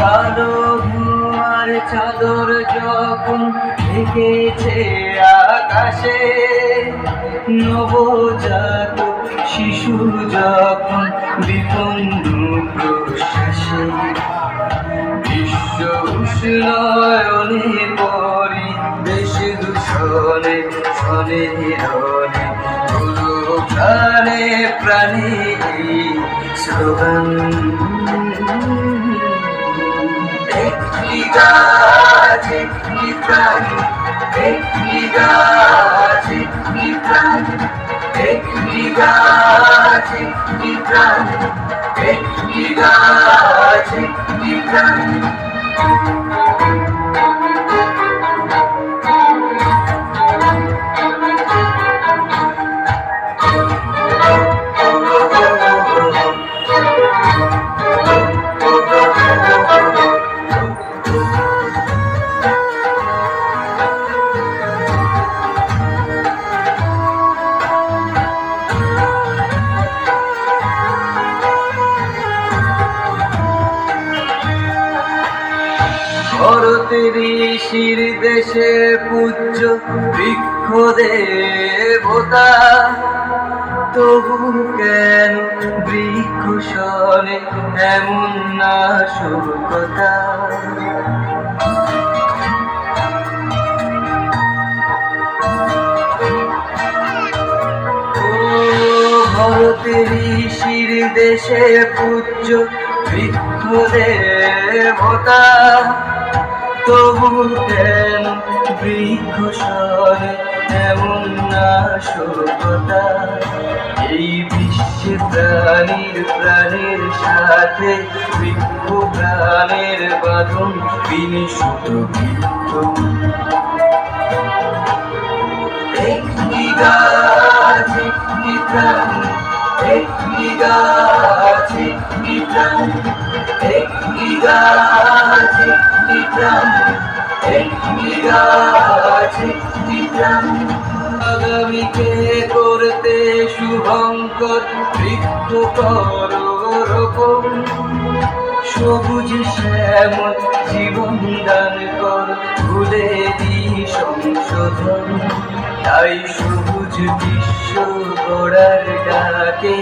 কালো ধোঁয়ার চাদর যখন ঢেকেছে আকাশে, নবজাত শিশু যখন বিপন্ন প্রশ্বাসে, বিশ্ব উষ্ণায়নে পরিবেশ দূষণে শনে রনে পুরো প্রাণে প্রাণে এই স্লোগান। একটি গাছ একটি প্রাণ, একটি গাছ একটি প্রাণ, একটি গাছ একটি প্রাণ, একটি গাছ একটি প্রাণ। ভারতের ঋষির দেশে পূজ্য বৃক্ষ দেবতা, তবু কেন বৃক্ষ শোনে এমন নাশকতা? ভারতের ঋষির দেশে পূজ্য বৃক্ষ দেবতা, তবু কেন বৃক্ষ শোনে এমন নাশকতা? এই বিশ্বে প্রাণীর প্রাণের সাথে বৃক্ষ প্রাণের বাঁধন বিনিশুদ্ধ বৃক্ষ। একটি গাছ একটি প্রাণ, একটি গাছ একটি প্রাণ, একটি গাছ একটি প্রাণ, একটি গাছ একটি প্রাণ। আগামীকে করতে শুভঙ্কর বৃক্ষ করো রোপণ, সবুজ শ্যামল জীবন দান কর ভুলে দি সংশোধন। তাই সবুজ বিশ্ব গড়ার ডাকে